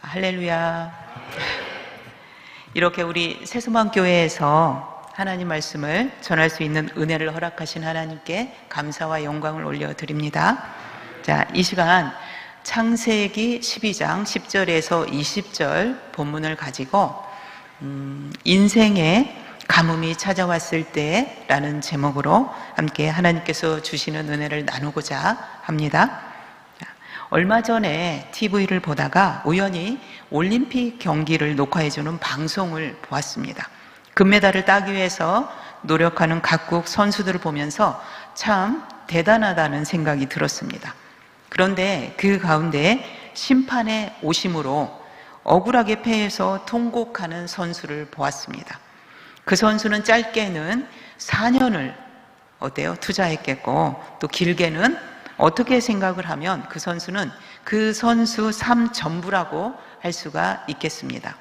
할렐루야. 이렇게 우리 세수만교회에서 하나님 말씀을 전할 수 있는 은혜를 허락하신 하나님께 감사와 영광을 올려드립니다. 자, 이 시간 창세기 12장 10절에서 20절 본문을 가지고 인생에 가뭄이 찾아왔을 때 라는 제목으로 함께 하나님께서 주시는 은혜를 나누고자 합니다. 얼마 전에 TV를 보다가 우연히 올림픽 경기를 녹화해주는 방송을 보았습니다. 금메달을 따기 위해서 노력하는 각국 선수들을 보면서 참 대단하다는 생각이 들었습니다. 그런데 그 가운데 심판의 오심으로 억울하게 패해서 통곡하는 선수를 보았습니다. 그 선수는 짧게는 4년을 투자했겠고, 또 길게는 어떻게 생각을 하면 그 선수는 그 선수 삶 전부라고 할 수가 있겠습니다.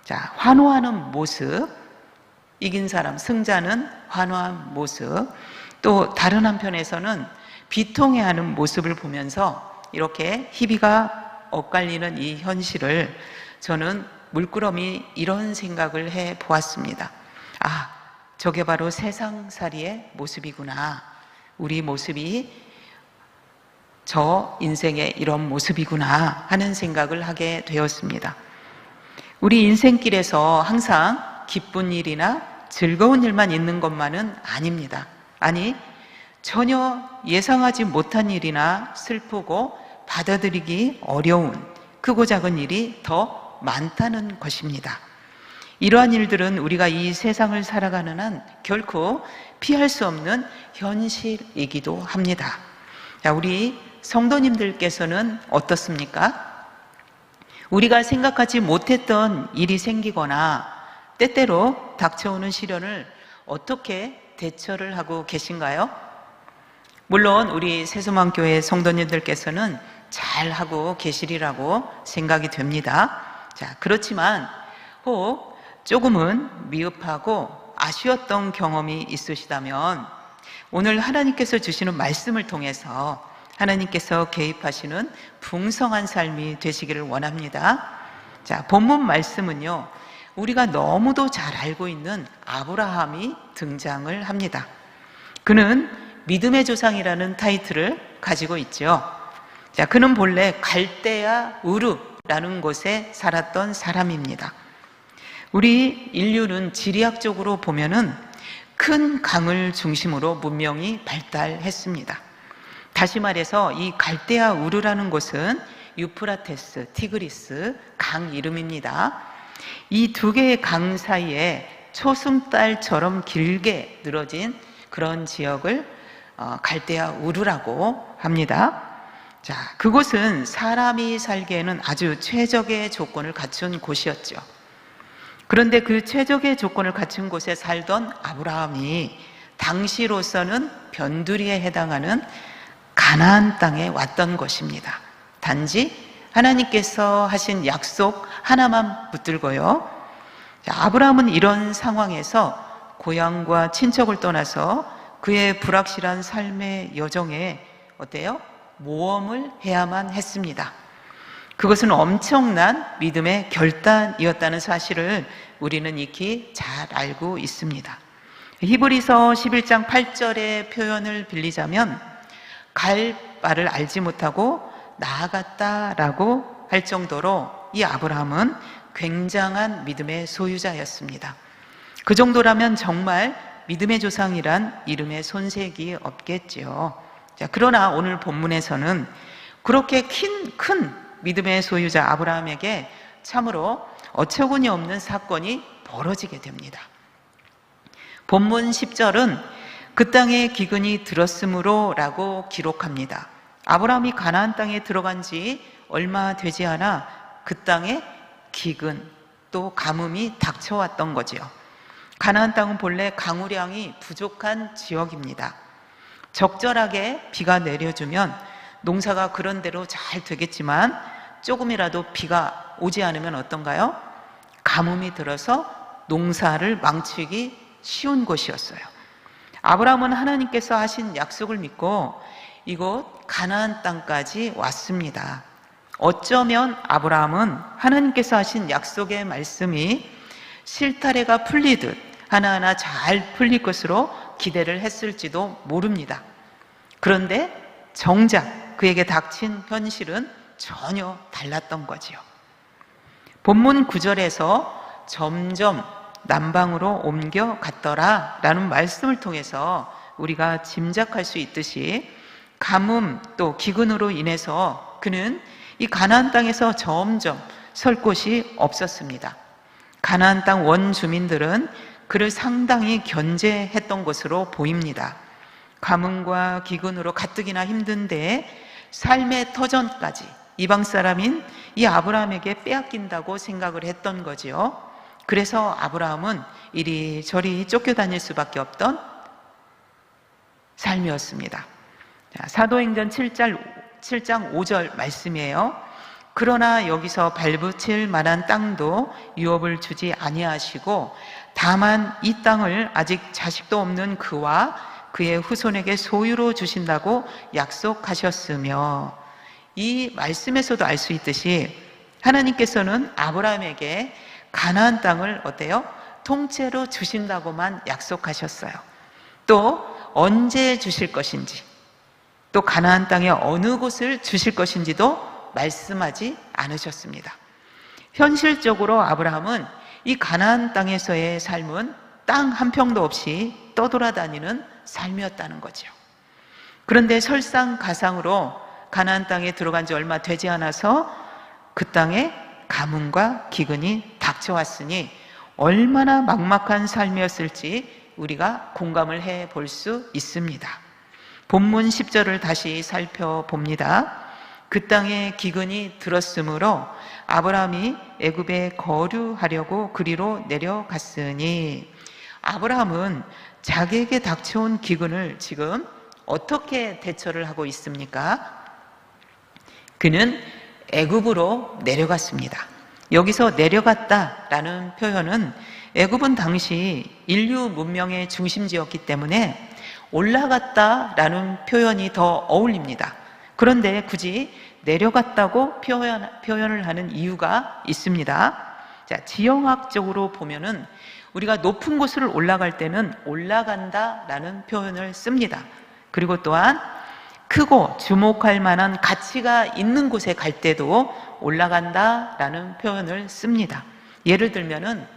자, 환호하는 모습, 이긴 사람, 승자는 환호한 모습, 또 다른 한편에서는 비통해하는 모습을 보면서 이렇게 희비가 엇갈리는 이 현실을 저는 물끄러미 이런 생각을 해 보았습니다. 아, 저게 바로 세상살이의 모습이구나. 우리 모습이 저 인생의 이런 모습이구나 하는 생각을 하게 되었습니다. 우리 인생길에서 항상 기쁜 일이나 즐거운 일만 있는 것만은 아닙니다. 아니, 전혀 예상하지 못한 일이나 슬프고 받아들이기 어려운 크고 작은 일이 더 많다는 것입니다. 이러한 일들은 우리가 이 세상을 살아가는 한 결코 피할 수 없는 현실이기도 합니다. 자, 우리 성도님들께서는 어떻습니까? 우리가 생각하지 못했던 일이 생기거나 때때로 닥쳐오는 시련을 어떻게 대처를 하고 계신가요? 물론 우리 세수만교회 성도님들께서는 잘 하고 계시리라고 생각이 됩니다. 자, 그렇지만 혹 조금은 미흡하고 아쉬웠던 경험이 있으시다면 오늘 하나님께서 주시는 말씀을 통해서 하나님께서 개입하시는 풍성한 삶이 되시기를 원합니다. 자, 본문 말씀은요, 우리가 너무도 잘 알고 있는 아브라함이 등장을 합니다. 그는 믿음의 조상이라는 타이틀을 가지고 있죠. 자, 그는 본래 갈대아 우르라는 곳에 살았던 사람입니다. 우리 인류는 지리학적으로 보면은 큰 강을 중심으로 문명이 발달했습니다. 다시 말해서 이 갈대아 우르라는 곳은 유프라테스, 티그리스 강 이름입니다. 이 두 개의 강 사이에 초승달처럼 길게 늘어진 그런 지역을 갈대아 우르라고 합니다. 자, 그곳은 사람이 살기에는 아주 최적의 조건을 갖춘 곳이었죠. 그런데 그 최적의 조건을 갖춘 곳에 살던 아브라함이 당시로서는 변두리에 해당하는 가나안 땅에 왔던 것입니다. 단지 하나님께서 하신 약속 하나만 붙들고요. 자, 아브라함은 이런 상황에서 고향과 친척을 떠나서 그의 불확실한 삶의 여정에 모험을 해야만 했습니다. 그것은 엄청난 믿음의 결단이었다는 사실을 우리는 익히 잘 알고 있습니다. 히브리서 11장 8절의 표현을 빌리자면 갈 바를 알지 못하고 나아갔다라고 할 정도로 이 아브라함은 굉장한 믿음의 소유자였습니다. 그 정도라면 정말 믿음의 조상이란 이름에 손색이 없겠지요. 자, 그러나 오늘 본문에서는 그렇게 큰 믿음의 소유자 아브라함에게 참으로 어처구니 없는 사건이 벌어지게 됩니다. 본문 10절은 그 땅에 기근이 들었으므로 라고 기록합니다. 아브라함이 가나안 땅에 들어간 지 얼마 되지 않아 그 땅에 기근 또 가뭄이 닥쳐왔던 거지요. 가나안 땅은 본래 강우량이 부족한 지역입니다. 적절하게 비가 내려주면 농사가 그런대로 잘 되겠지만 조금이라도 비가 오지 않으면 어떤가요? 가뭄이 들어서 농사를 망치기 쉬운 곳이었어요. 아브라함은 하나님께서 하신 약속을 믿고 이곳 가나안 땅까지 왔습니다. 어쩌면 아브라함은 하나님께서 하신 약속의 말씀이 실타래가 풀리듯 하나하나 잘 풀릴 것으로 기대를 했을지도 모릅니다. 그런데 정작 그에게 닥친 현실은 전혀 달랐던 거지요. 본문 9절에서 점점 남방으로 옮겨갔더라 라는 말씀을 통해서 우리가 짐작할 수 있듯이 가뭄 또 기근으로 인해서 그는 이 가나안 땅에서 점점 설 곳이 없었습니다. 가나안 땅 원주민들은 그를 상당히 견제했던 것으로 보입니다. 가뭄과 기근으로 가뜩이나 힘든데 삶의 터전까지 이방 사람인 이 아브라함에게 빼앗긴다고 생각을 했던 거지요. 그래서 아브라함은 이리저리 쫓겨다닐 수밖에 없던 삶이었습니다. 사도행전 7장 5절 말씀이에요. 그러나 여기서 발붙일 만한 땅도 유업을 주지 아니하시고 다만 이 땅을 아직 자식도 없는 그와 그의 후손에게 소유로 주신다고 약속하셨으며, 이 말씀에서도 알 수 있듯이 하나님께서는 아브라함에게 가나안 땅을 어때요? 통째로 주신다고만 약속하셨어요. 또 언제 주실 것인지, 또 가나안 땅의 어느 곳을 주실 것인지도 말씀하지 않으셨습니다. 현실적으로 아브라함은 이 가나안 땅에서의 삶은 땅 한 평도 없이 떠돌아다니는 삶이었다는 거죠. 그런데 설상가상으로 가나안 땅에 들어간 지 얼마 되지 않아서 그 땅에 가뭄과 기근이 닥쳐왔으니 얼마나 막막한 삶이었을지 우리가 공감을 해 볼 수 있습니다. 본문 10절을 다시 살펴봅니다. 그 땅에 기근이 들었으므로 아브라함이 애굽에 거류하려고 그리로 내려갔으니, 아브라함은 자기에게 닥쳐온 기근을 지금 어떻게 대처를 하고 있습니까? 그는 애굽으로 내려갔습니다. 여기서 내려갔다라는 표현은 애굽은 당시 인류 문명의 중심지였기 때문에 올라갔다라는 표현이 더 어울립니다. 그런데 굳이 내려갔다고 표현을 하는 이유가 있습니다. 자, 지형학적으로 보면은 우리가 높은 곳을 올라갈 때는 올라간다라는 표현을 씁니다. 그리고 또한 크고 주목할 만한 가치가 있는 곳에 갈 때도 올라간다라는 표현을 씁니다. 예를 들면은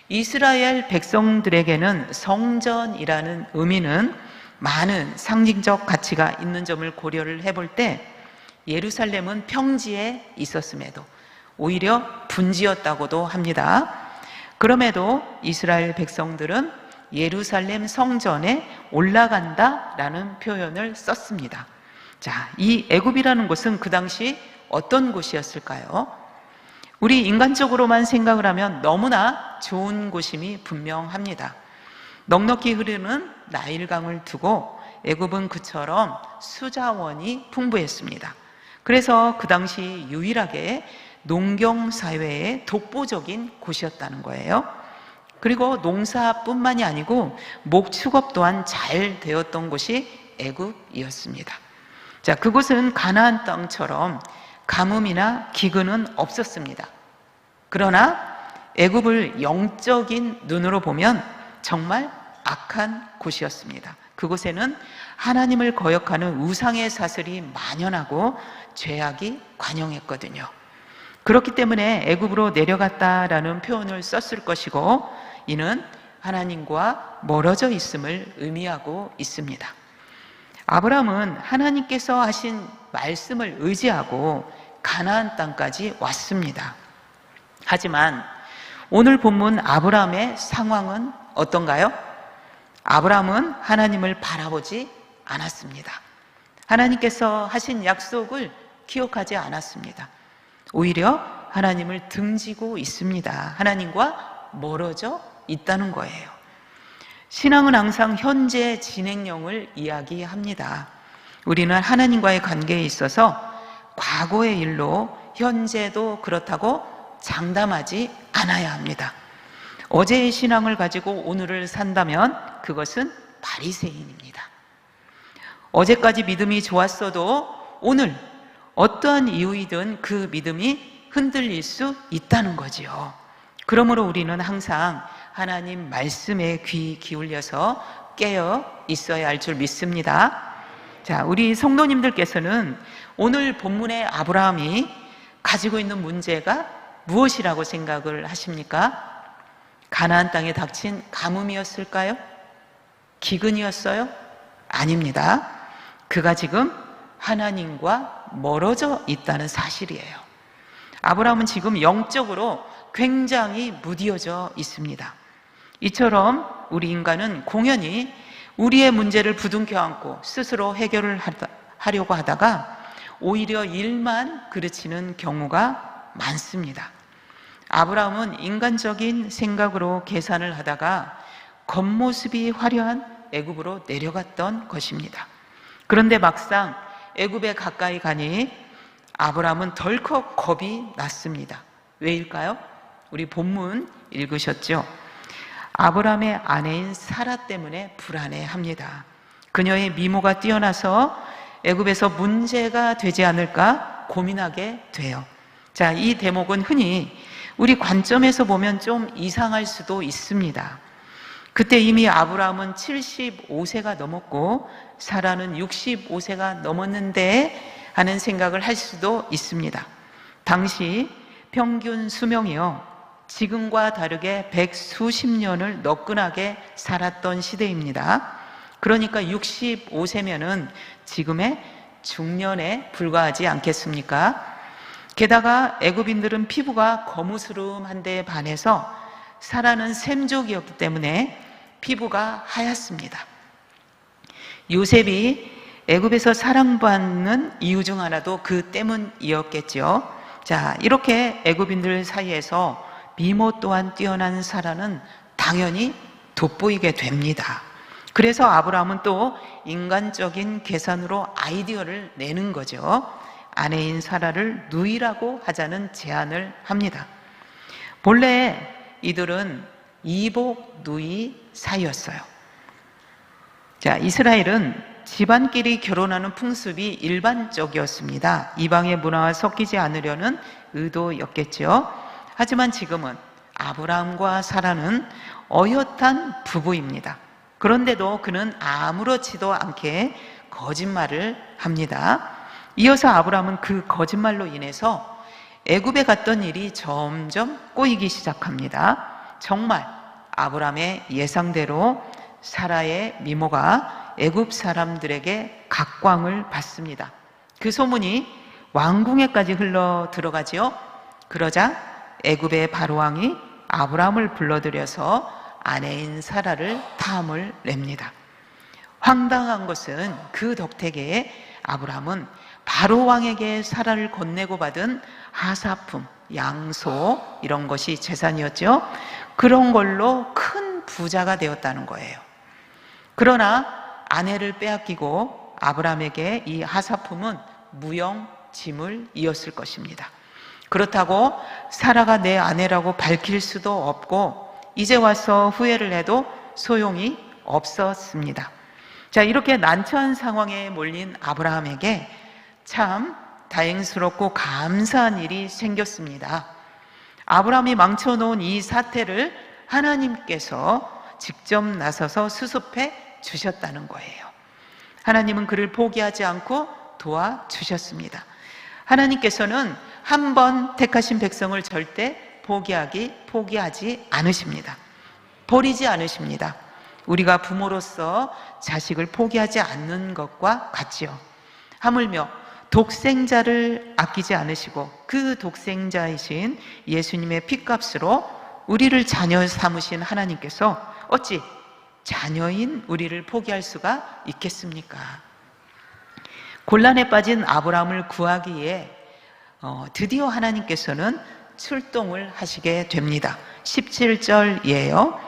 이스라엘 백성들에게는 성전이라는 의미는 많은 상징적 가치가 있는 점을 고려를 해볼 때 예루살렘은 평지에 있었음에도 오히려 분지였다고도 합니다. 그럼에도 이스라엘 백성들은 예루살렘 성전에 올라간다라는 표현을 썼습니다. 자, 이 애굽이라는 곳은 그 당시 어떤 곳이었을까요? 우리 인간적으로만 생각을 하면 너무나 좋은 곳임이 분명합니다. 넉넉히 흐르는 나일강을 두고 애굽은 그처럼 수자원이 풍부했습니다. 그래서 그 당시 유일하게 농경사회의 독보적인 곳이었다는 거예요. 그리고 농사뿐만이 아니고 목축업 또한 잘 되었던 곳이 애굽이었습니다. 자, 그곳은 가나안 땅처럼 가뭄이나 기근은 없었습니다. 그러나 애굽을 영적인 눈으로 보면 정말 악한 곳이었습니다. 그곳에는 하나님을 거역하는 우상의 사슬이 만연하고 죄악이 관영했거든요. 그렇기 때문에 애굽으로 내려갔다라는 표현을 썼을 것이고, 이는 하나님과 멀어져 있음을 의미하고 있습니다. 아브라함은 하나님께서 하신 말씀을 의지하고 가나안 땅까지 왔습니다. 하지만 오늘 본문 아브라함의 상황은 어떤가요? 아브라함은 하나님을 바라보지 않았습니다. 하나님께서 하신 약속을 기억하지 않았습니다. 오히려 하나님을 등지고 있습니다. 하나님과 멀어져 있다는 거예요. 신앙은 항상 현재 진행형을 이야기합니다. 우리는 하나님과의 관계에 있어서 과거의 일로 현재도 그렇다고 장담하지 않아야 합니다. 어제의 신앙을 가지고 오늘을 산다면 그것은 바리새인입니다. 어제까지 믿음이 좋았어도 오늘 어떠한 이유이든 그 믿음이 흔들릴 수 있다는 거지요. 그러므로 우리는 항상 하나님 말씀에 귀 기울여서 깨어 있어야 할 줄 믿습니다. 자, 우리 성도님들께서는 오늘 본문의 아브라함이 가지고 있는 문제가 무엇이라고 생각을 하십니까? 가나안 땅에 닥친 가뭄이었을까요? 기근이었어요? 아닙니다. 그가 지금 하나님과 멀어져 있다는 사실이에요. 아브라함은 지금 영적으로 굉장히 무뎌져 있습니다. 이처럼 우리 인간은 공연히 우리의 문제를 부둥켜 안고 스스로 해결을 하려고 하다가 오히려 일만 그르치는 경우가 많습니다. 아브라함은 인간적인 생각으로 계산을 하다가 겉모습이 화려한 애굽으로 내려갔던 것입니다. 그런데 막상 애굽에 가까이 가니 아브라함은 덜컥 겁이 났습니다. 왜일까요? 우리 본문 읽으셨죠? 아브라함의 아내인 사라 때문에 불안해합니다. 그녀의 미모가 뛰어나서 애굽에서 문제가 되지 않을까 고민하게 돼요. 자, 이 대목은 흔히 우리 관점에서 보면 좀 이상할 수도 있습니다. 그때 이미 아브라함은 75세가 넘었고 사라는 65세가 넘었는데 하는 생각을 할 수도 있습니다. 당시 평균 수명이요, 지금과 다르게 100수십 년을 너끈하게 살았던 시대입니다. 그러니까 65세면은 지금의 중년에 불과하지 않겠습니까? 게다가 애굽인들은 피부가 거무스름한 데 반해서 사라는 샘족이었기 때문에 피부가 하얗습니다. 요셉이 애굽에서 사랑받는 이유 중 하나도 그 때문이었겠죠. 자, 이렇게 애굽인들 사이에서 미모 또한 뛰어난 사라는 당연히 돋보이게 됩니다. 그래서 아브라함은 또 인간적인 계산으로 아이디어를 내는 거죠. 아내인 사라를 누이라고 하자는 제안을 합니다. 본래 이들은 이복 누이 사이였어요. 자, 이스라엘은 집안끼리 결혼하는 풍습이 일반적이었습니다. 이방의 문화와 섞이지 않으려는 의도였겠죠. 하지만 지금은 아브라함과 사라는 어엿한 부부입니다. 그런데도 그는 아무렇지도 않게 거짓말을 합니다. 이어서 아브라함은 그 거짓말로 인해서 애굽에 갔던 일이 점점 꼬이기 시작합니다. 정말 아브라함의 예상대로 사라의 미모가 애굽 사람들에게 각광을 받습니다. 그 소문이 왕궁에까지 흘러 들어가지요. 그러자 애굽의 바로왕이 아브라함을 불러들여서 아내인 사라를 탐을 냅니다. 황당한 것은 그 덕택에 아브라함은 바로왕에게 사라를 건네고 받은 하사품, 양소 이런 것이 재산이었죠. 그런 걸로 큰 부자가 되었다는 거예요. 그러나 아내를 빼앗기고 아브라함에게 이 하사품은 무용지물이었을 것입니다. 그렇다고 사라가 내 아내라고 밝힐 수도 없고 이제 와서 후회를 해도 소용이 없었습니다. 자, 이렇게 난처한 상황에 몰린 아브라함에게 참 다행스럽고 감사한 일이 생겼습니다. 아브라함이 망쳐놓은 이 사태를 하나님께서 직접 나서서 수습해 주셨다는 거예요. 하나님은 그를 포기하지 않고 도와주셨습니다. 하나님께서는 한 번 택하신 백성을 절대 포기하지 않으십니다. 버리지 않으십니다. 우리가 부모로서 자식을 포기하지 않는 것과 같지요. 하물며 독생자를 아끼지 않으시고 그 독생자이신 예수님의 핏값으로 우리를 자녀 삼으신 하나님께서 어찌 자녀인 우리를 포기할 수가 있겠습니까? 곤란에 빠진 아브라함을 구하기 위해 드디어 하나님께서는 출동을 하시게 됩니다. 17절이에요.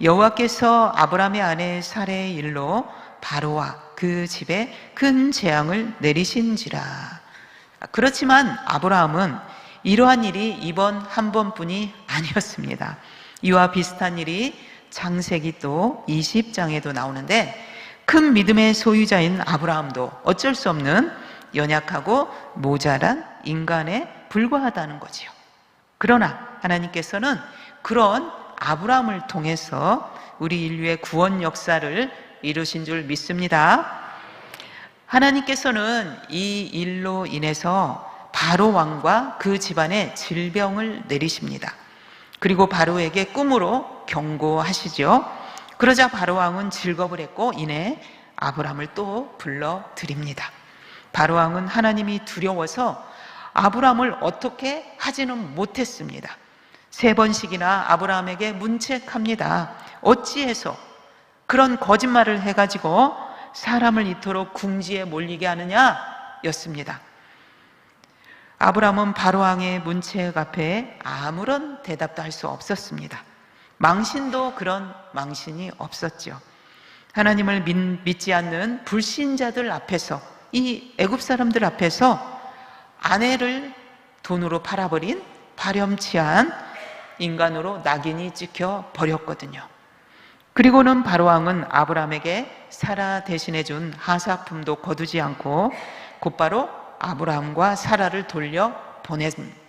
여호와께서 아브라함의 아내 사레의 일로 바로와 그 집에 큰 재앙을 내리신지라. 그렇지만 아브라함은 이러한 일이 이번 한 번뿐이 아니었습니다. 이와 비슷한 일이 창세기 또 20장에도 나오는데 큰 믿음의 소유자인 아브라함도 어쩔 수 없는 연약하고 모자란 인간에 불과하다는 거지요. 그러나 하나님께서는 그런 아브라함을 통해서 우리 인류의 구원 역사를 이루신 줄 믿습니다. 하나님께서는 이 일로 인해서 바로 왕과 그 집안에 질병을 내리십니다. 그리고 바로에게 꿈으로 경고하시죠. 그러자 바로 왕은 즐겁을 했고 이내 아브라함을 또 불러드립니다. 바로 왕은 하나님이 두려워서 아브라함을 어떻게 하지는 못했습니다. 3번씩이나 아브라함에게 문책합니다. 어찌해서 그런 거짓말을 해가지고 사람을 이토록 궁지에 몰리게 하느냐 였습니다. 아브라함은 바로왕의 문책 앞에 아무런 대답도 할 수 없었습니다. 망신도 그런 망신이 없었죠. 하나님을 믿지 않는 불신자들 앞에서, 이 애굽 사람들 앞에서 아내를 돈으로 팔아버린 파렴치한 인간으로 낙인이 찍혀 버렸거든요. 그리고는 바로왕은 아브라함에게 사라 대신해 준 하사품도 거두지 않고 곧바로 아브라함과 사라를 돌려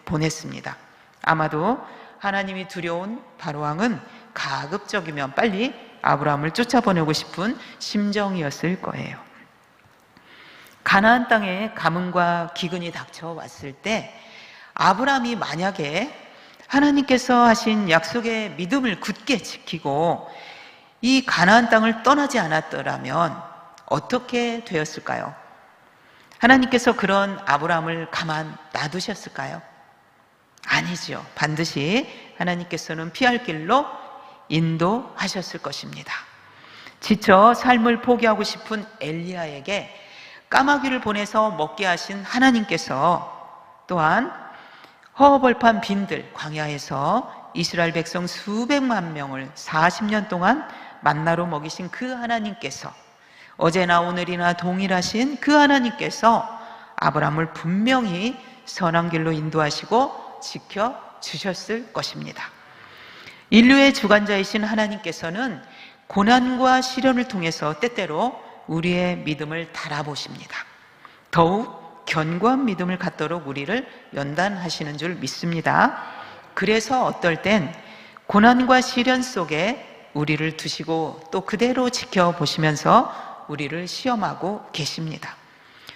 보냈습니다. 아마도 하나님이 두려운 바로왕은 가급적이면 빨리 아브라함을 쫓아보내고 싶은 심정이었을 거예요. 가나안 땅에 가뭄과 기근이 닥쳐왔을 때 아브라함이 만약에 하나님께서 하신 약속의 믿음을 굳게 지키고 이 가나안 땅을 떠나지 않았더라면 어떻게 되었을까요? 하나님께서 그런 아브라함을 가만 놔두셨을까요? 아니죠. 반드시 하나님께서는 피할 길로 인도하셨을 것입니다. 지쳐 삶을 포기하고 싶은 엘리야에게 까마귀를 보내서 먹게 하신 하나님께서 또한 허허벌판 빈들 광야에서 이스라엘 백성 수백만 명을 40년 동안 만나로 먹이신 그 하나님께서, 어제나 오늘이나 동일하신 그 하나님께서 아브라함을 분명히 선한 길로 인도하시고 지켜주셨을 것입니다. 인류의 주관자이신 하나님께서는 고난과 시련을 통해서 때때로 우리의 믿음을 달아보십니다. 더욱 견고한 믿음을 갖도록 우리를 연단하시는 줄 믿습니다. 그래서 어떨 땐 고난과 시련 속에 우리를 두시고 또 그대로 지켜보시면서 우리를 시험하고 계십니다.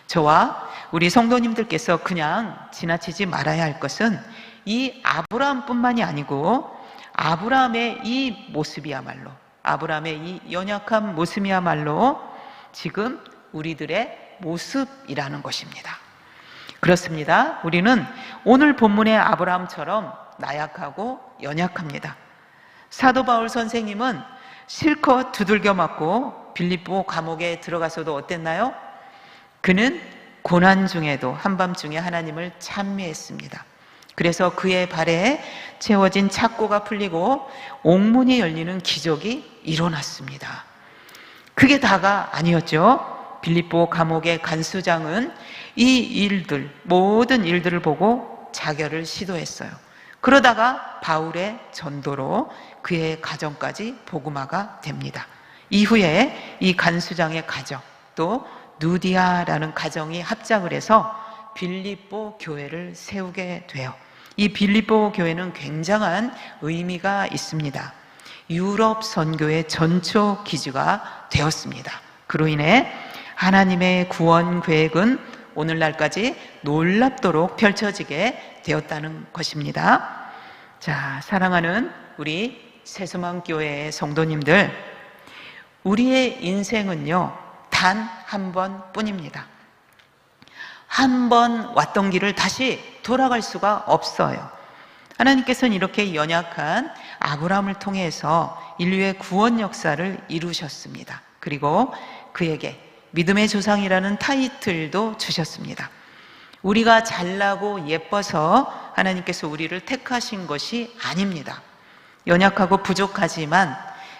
저와 우리 성도님들께서 그냥 지나치지 말아야 할 것은 이 아브라함뿐만이 아니고 아브라함의 이 모습이야말로, 아브라함의 이 연약한 모습이야말로 지금 우리들의 모습이라는 것입니다. 그렇습니다. 우리는 오늘 본문의 아브라함처럼 나약하고 연약합니다. 사도 바울 선생님은 실컷 두들겨 맞고 빌립보 감옥에 들어가서도 어땠나요? 그는 고난 중에도 한밤중에 하나님을 찬미했습니다. 그래서 그의 발에 채워진 착고가 풀리고 옥문이 열리는 기적이 일어났습니다. 그게 다가 아니었죠. 빌립보 감옥의 간수장은 이 일들, 모든 일들을 보고 자결을 시도했어요. 그러다가 바울의 전도로 그의 가정까지 복음화가 됩니다. 이후에 이 간수장의 가정, 또 누디아라는 가정이 합작을 해서 빌립보 교회를 세우게 돼요. 이 빌립보 교회는 굉장한 의미가 있습니다. 유럽 선교의 전초 기지가 되었습니다. 그로 인해 하나님의 구원 계획은 오늘날까지 놀랍도록 펼쳐지게 되었다는 것입니다. 자, 사랑하는 우리 새소망교회의 성도님들, 우리의 인생은요 단 한 번뿐입니다. 한 번 왔던 길을 다시 돌아갈 수가 없어요. 하나님께서는 이렇게 연약한 아브라함을 통해서 인류의 구원 역사를 이루셨습니다. 그리고 그에게 믿음의 조상이라는 타이틀도 주셨습니다. 우리가 잘나고 예뻐서 하나님께서 우리를 택하신 것이 아닙니다. 연약하고 부족하지만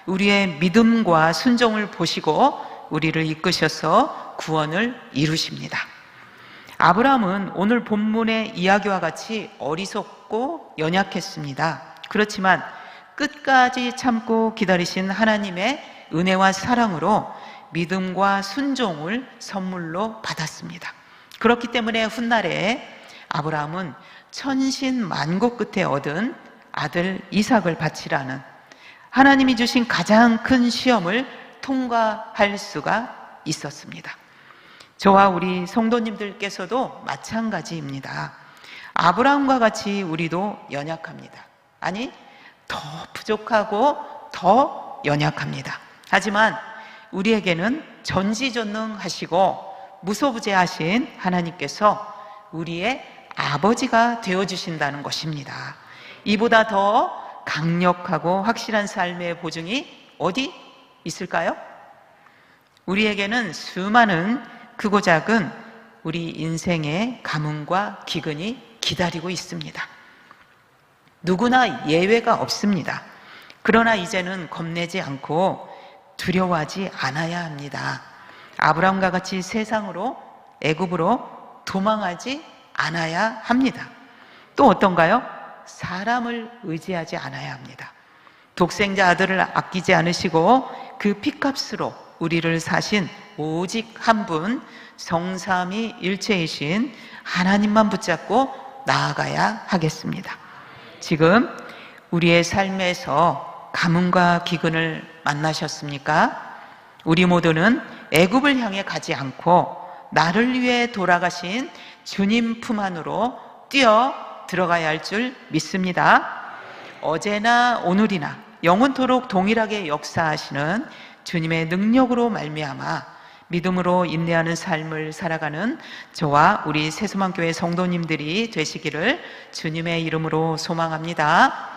우리의 믿음과 순종을 보시고 우리를 이끄셔서 구원을 이루십니다. 아브라함은 오늘 본문의 이야기와 같이 어리석고 연약했습니다. 그렇지만 끝까지 참고 기다리신 하나님의 은혜와 사랑으로 믿음과 순종을 선물로 받았습니다. 그렇기 때문에 훗날에 아브라함은 천신만고 끝에 얻은 아들 이삭을 바치라는 하나님이 주신 가장 큰 시험을 통과할 수가 있었습니다. 저와 우리 성도님들께서도 마찬가지입니다. 아브라함과 같이 우리도 연약합니다. 아니, 더 부족하고 더 연약합니다. 하지만 우리에게는 전지전능하시고 무소부재하신 하나님께서 우리의 아버지가 되어주신다는 것입니다. 이보다 더 강력하고 확실한 삶의 보증이 어디 있을까요? 우리에게는 수많은 크고 작은 우리 인생의 가문과 기근이 기다리고 있습니다. 누구나 예외가 없습니다. 그러나 이제는 겁내지 않고 두려워하지 않아야 합니다. 아브라함과 같이 세상으로, 애굽으로 도망하지 않아야 합니다. 또 어떤가요? 사람을 의지하지 않아야 합니다. 독생자 아들을 아끼지 않으시고 그 피값으로 우리를 사신 오직 한 분, 성삼위 일체이신 하나님만 붙잡고 나아가야 하겠습니다. 지금 우리의 삶에서 가문과 기근을 만나셨습니까? 우리 모두는 애굽을 향해 가지 않고 나를 위해 돌아가신 주님 품 안으로 뛰어 들어가야 할 줄 믿습니다. 어제나 오늘이나 영원토록 동일하게 역사하시는 주님의 능력으로 말미암아 믿음으로 인내하는 삶을 살아가는 저와 우리 새소망교회 성도님들이 되시기를 주님의 이름으로 소망합니다.